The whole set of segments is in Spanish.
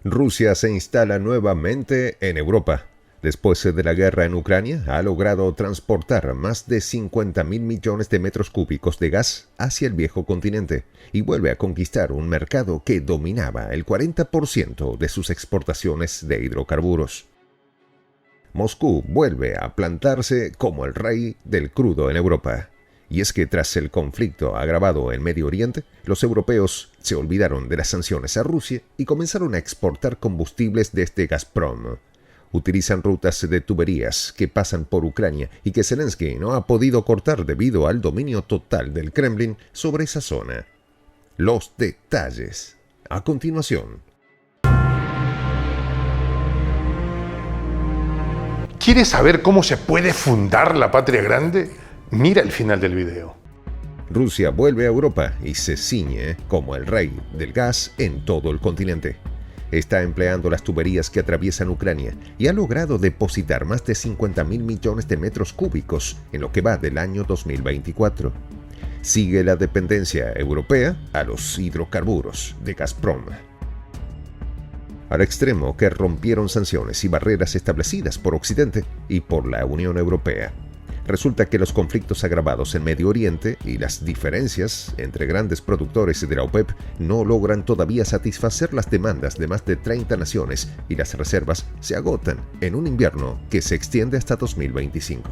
Rusia se instala nuevamente en Europa. Después de la guerra en Ucrania, ha logrado transportar más de 50.000 millones de metros cúbicos de gas hacia el viejo continente y vuelve a conquistar un mercado que dominaba el 40% de sus exportaciones de hidrocarburos. Moscú vuelve a plantarse como el rey del crudo en Europa. Y es que tras el conflicto agravado en Medio Oriente, los europeos se olvidaron de las sanciones a Rusia y comenzaron a exportar combustibles desde Gazprom. Utilizan rutas de tuberías que pasan por Ucrania y que Zelensky no ha podido cortar debido al dominio total del Kremlin sobre esa zona. Los detalles, a continuación. ¿Quieres saber cómo se puede fundar la patria grande? Mira el final del video. Rusia vuelve a Europa y se ciñe como el rey del gas en todo el continente. Está empleando las tuberías que atraviesan Ucrania y ha logrado depositar más de 50.000 millones de metros cúbicos en lo que va del año 2024. Sigue la dependencia europea a los hidrocarburos de Gazprom, al extremo que rompieron sanciones y barreras establecidas por Occidente y por la Unión Europea. Resulta que los conflictos agravados en Medio Oriente y las diferencias entre grandes productores de la OPEP no logran todavía satisfacer las demandas de más de 30 naciones y las reservas se agotan en un invierno que se extiende hasta 2025.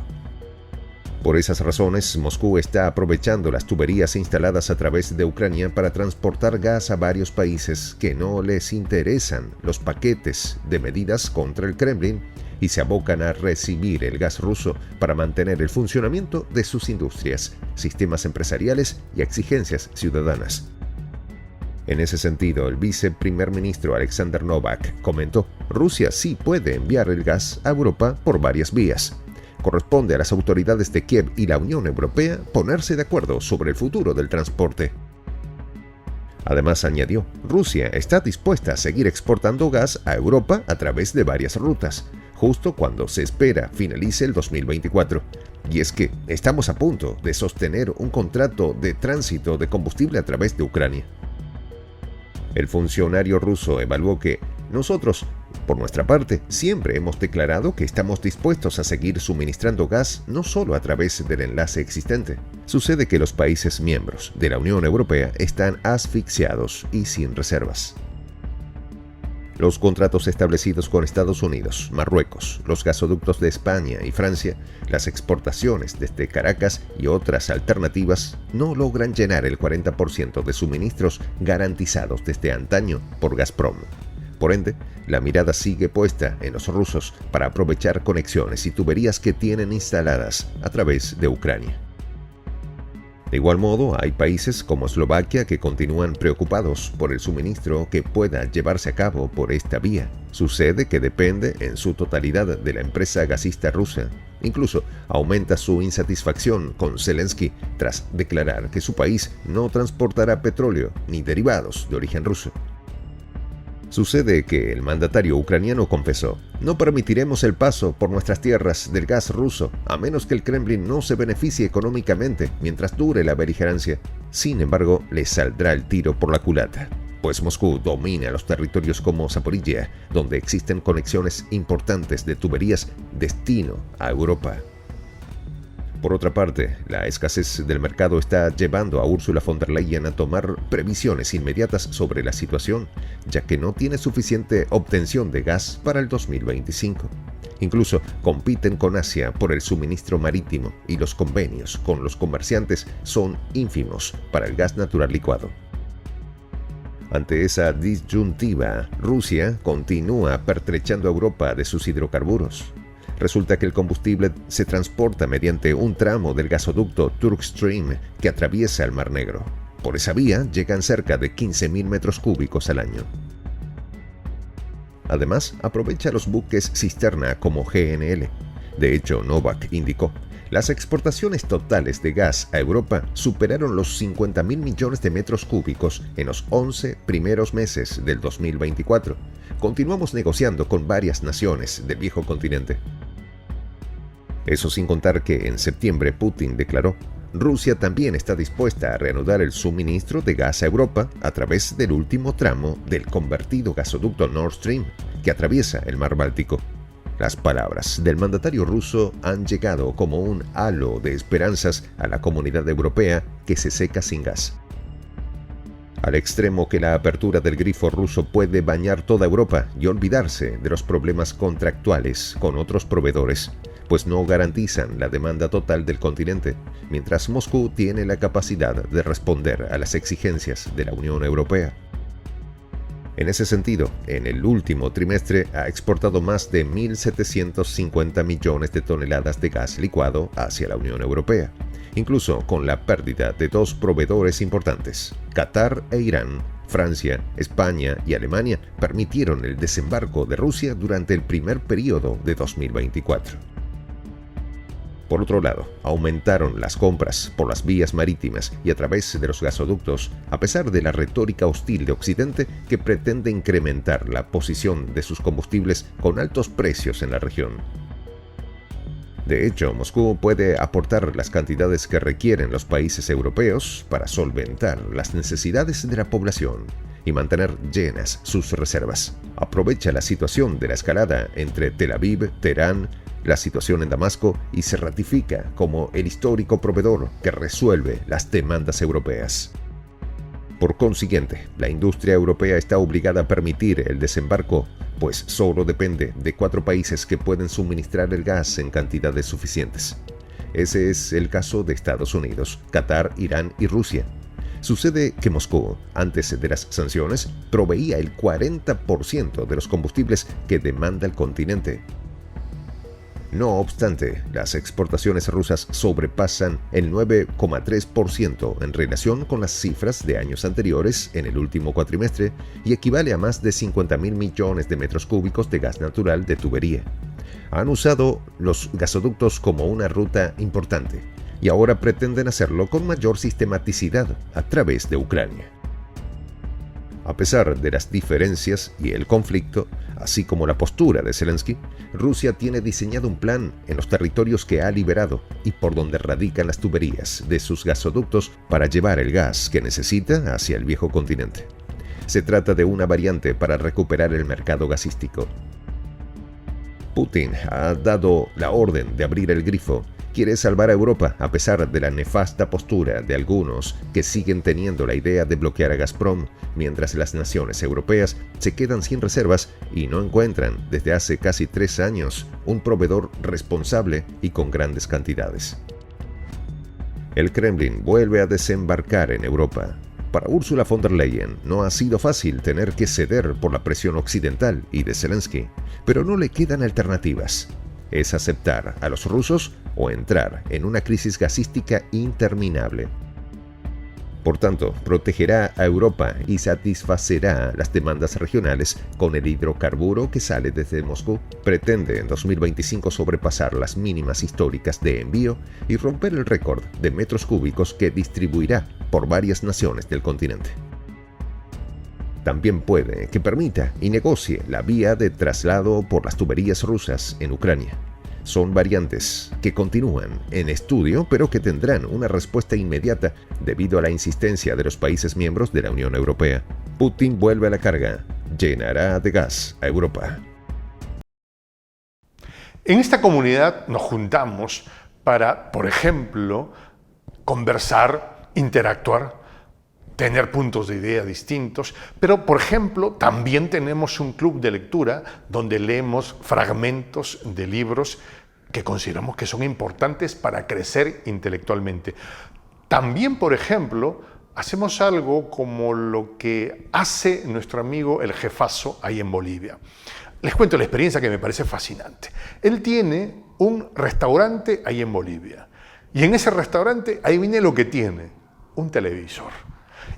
Por esas razones, Moscú está aprovechando las tuberías instaladas a través de Ucrania para transportar gas a varios países que no les interesan los paquetes de medidas contra el Kremlin y se abocan a recibir el gas ruso para mantener el funcionamiento de sus industrias, sistemas empresariales y exigencias ciudadanas. En ese sentido, el viceprimer ministro Alexander Novak comentó: Rusia sí puede enviar el gas a Europa por varias vías. Corresponde a las autoridades de Kiev y la Unión Europea ponerse de acuerdo sobre el futuro del transporte. Además, añadió, Rusia está dispuesta a seguir exportando gas a Europa a través de varias rutas, justo cuando se espera finalice el 2024. Y es que estamos a punto de sostener un contrato de tránsito de combustible a través de Ucrania. El funcionario ruso evaluó que nosotros, por nuestra parte, siempre hemos declarado que estamos dispuestos a seguir suministrando gas no solo a través del enlace existente. Sucede que los países miembros de la Unión Europea están asfixiados y sin reservas. Los contratos establecidos con Estados Unidos, Marruecos, los gasoductos de España y Francia, las exportaciones desde Caracas y otras alternativas no logran llenar el 40% de suministros garantizados desde antaño por Gazprom. Por ende, la mirada sigue puesta en los rusos para aprovechar conexiones y tuberías que tienen instaladas a través de Ucrania. De igual modo, hay países como Eslovaquia que continúan preocupados por el suministro que pueda llevarse a cabo por esta vía. Sucede que depende en su totalidad de la empresa gasista rusa. Incluso aumenta su insatisfacción con Zelensky tras declarar que su país no transportará petróleo ni derivados de origen ruso. Sucede que el mandatario ucraniano confesó: no permitiremos el paso por nuestras tierras del gas ruso, a menos que el Kremlin no se beneficie económicamente mientras dure la beligerancia. Sin embargo, le saldrá el tiro por la culata, pues Moscú domina los territorios como Zaporizhia, donde existen conexiones importantes de tuberías destino a Europa. Por otra parte, la escasez del mercado está llevando a Ursula von der Leyen a tomar previsiones inmediatas sobre la situación, ya que no tiene suficiente obtención de gas para el 2025. Incluso compiten con Asia por el suministro marítimo y los convenios con los comerciantes son ínfimos para el gas natural licuado. Ante esa disyuntiva, Rusia continúa pertrechando a Europa de sus hidrocarburos. Resulta que el combustible se transporta mediante un tramo del gasoducto Turkstream que atraviesa el Mar Negro. Por esa vía llegan cerca de 15.000 metros cúbicos al año. Además, aprovecha los buques cisterna como GNL. De hecho, Novak indicó, las exportaciones totales de gas a Europa superaron los 50.000 millones de metros cúbicos en los 11 primeros meses del 2024. Continuamos negociando con varias naciones del viejo continente. Eso sin contar que en septiembre Putin declaró: Rusia también está dispuesta a reanudar el suministro de gas a Europa a través del último tramo del convertido gasoducto Nord Stream, que atraviesa el mar Báltico. Las palabras del mandatario ruso han llegado como un halo de esperanzas a la comunidad europea que se seca sin gas. Al extremo que la apertura del grifo ruso puede bañar toda Europa y olvidarse de los problemas contractuales con otros proveedores, pues no garantizan la demanda total del continente, mientras Moscú tiene la capacidad de responder a las exigencias de la Unión Europea. En ese sentido, en el último trimestre ha exportado más de 1.750 millones de toneladas de gas licuado hacia la Unión Europea, incluso con la pérdida de dos proveedores importantes, Qatar e Irán. Francia, España y Alemania permitieron el desembarco de Rusia durante el primer periodo de 2024. Por otro lado, aumentaron las compras por las vías marítimas y a través de los gasoductos, a pesar de la retórica hostil de Occidente que pretende incrementar la posición de sus combustibles con altos precios en la región. De hecho, Moscú puede aportar las cantidades que requieren los países europeos para solventar las necesidades de la población y mantener llenas sus reservas. Aprovecha la situación de la escalada entre Tel Aviv, Teherán, la situación en Damasco y se ratifica como el histórico proveedor que resuelve las demandas europeas. Por consiguiente, la industria europea está obligada a permitir el desembarco, pues solo depende de 4 países que pueden suministrar el gas en cantidades suficientes. Ese es el caso de Estados Unidos, Qatar, Irán y Rusia. Sucede que Moscú, antes de las sanciones, proveía el 40% de los combustibles que demanda el continente. No obstante, las exportaciones rusas sobrepasan el 9,3% en relación con las cifras de años anteriores en el último cuatrimestre y equivale a más de 50.000 millones de metros cúbicos de gas natural de tubería. Han usado los gasoductos como una ruta importante y ahora pretenden hacerlo con mayor sistematicidad a través de Ucrania. A pesar de las diferencias y el conflicto, así como la postura de Zelensky, Rusia tiene diseñado un plan en los territorios que ha liberado y por donde radican las tuberías de sus gasoductos para llevar el gas que necesita hacia el viejo continente. Se trata de una variante para recuperar el mercado gasístico. Putin ha dado la orden de abrir el grifo. Quiere salvar a Europa a pesar de la nefasta postura de algunos que siguen teniendo la idea de bloquear a Gazprom, mientras las naciones europeas se quedan sin reservas y no encuentran desde hace casi 3 años un proveedor responsable y con grandes cantidades. El Kremlin vuelve a desembarcar en Europa. Para Ursula von der Leyen no ha sido fácil tener que ceder por la presión occidental y de Zelensky, pero no le quedan alternativas. Es aceptar a los rusos o entrar en una crisis gasística interminable. Por tanto, protegerá a Europa y satisfacerá las demandas regionales con el hidrocarburo que sale desde Moscú. Pretende en 2025 sobrepasar las mínimas históricas de envío y romper el récord de metros cúbicos que distribuirá por varias naciones del continente. También puede que permita y negocie la vía de traslado por las tuberías rusas en Ucrania. Son variantes que continúan en estudio, pero que tendrán una respuesta inmediata debido a la insistencia de los países miembros de la Unión Europea. Putin vuelve a la carga, llenará de gas a Europa. En esta comunidad nos juntamos para, por ejemplo, conversar, interactuar, tener puntos de idea distintos, pero por ejemplo también tenemos un club de lectura donde leemos fragmentos de libros que consideramos que son importantes para crecer intelectualmente. También, por ejemplo, hacemos algo como lo que hace nuestro amigo el jefazo ahí en Bolivia. Les cuento la experiencia que me parece fascinante. Él tiene un restaurante ahí en Bolivia y en ese restaurante, ahí viene lo que tiene, un televisor.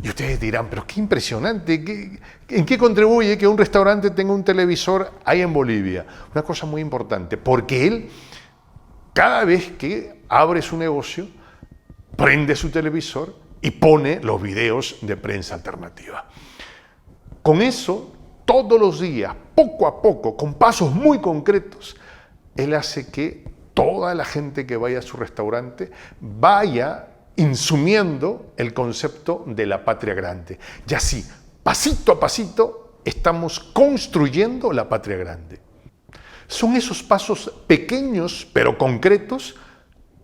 Y ustedes dirán, pero qué impresionante, ¿en qué contribuye que un restaurante tenga un televisor ahí en Bolivia? Una cosa muy importante, porque él, cada vez que abre su negocio, prende su televisor y pone los videos de prensa alternativa. Con eso, todos los días, poco a poco, con pasos muy concretos, él hace que toda la gente que vaya a su restaurante vaya insumiendo el concepto de la patria grande. Y así, pasito a pasito, estamos construyendo la patria grande. Son esos pasos pequeños pero concretos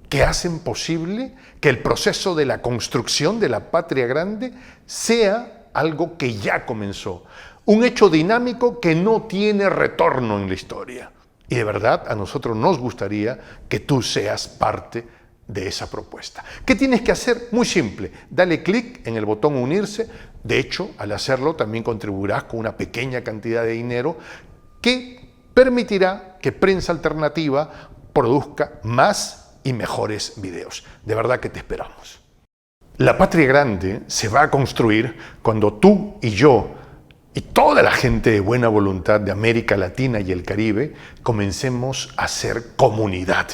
que hacen posible que el proceso de la construcción de la patria grande sea algo que ya comenzó, un hecho dinámico que no tiene retorno en la historia. Y de verdad a nosotros nos gustaría que tú seas parte de esa propuesta. ¿Qué tienes que hacer? Muy simple, dale clic en el botón unirse. De hecho, al hacerlo también contribuirás con una pequeña cantidad de dinero que permitirá que Prensa Alternativa produzca más y mejores videos. De verdad que te esperamos. La patria grande se va a construir cuando tú y yo y toda la gente de buena voluntad de América Latina y el Caribe comencemos a ser comunidad.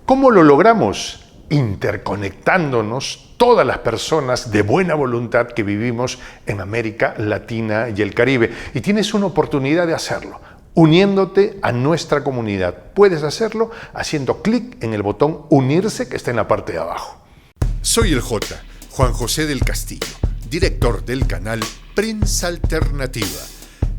¿Cómo lo logramos? Interconectándonos todas las personas de buena voluntad que vivimos en América Latina y el Caribe. Y tienes una oportunidad de hacerlo, uniéndote a nuestra comunidad. Puedes hacerlo haciendo clic en el botón unirse que está en la parte de abajo. Soy el J, Juan José del Castillo, director del canal Prensa Alternativa.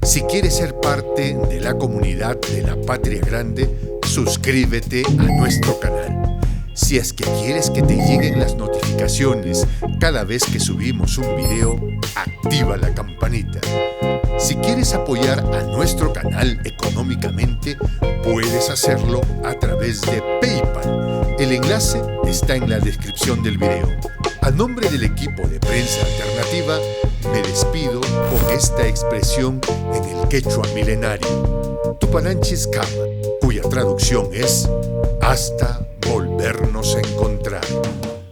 Si quieres ser parte de la comunidad de la Patria Grande, suscríbete a nuestro canal. Si es que quieres que te lleguen las notificaciones cada vez que subimos un video, activa la campanita. Si quieres apoyar a nuestro canal económicamente, puedes hacerlo a través de PayPal. El enlace está en la descripción del video. A nombre del equipo de Prensa Alternativa, me despido con esta expresión en el quechua milenario, Tupananchis Kama, cuya traducción es hasta volvernos a encontrar.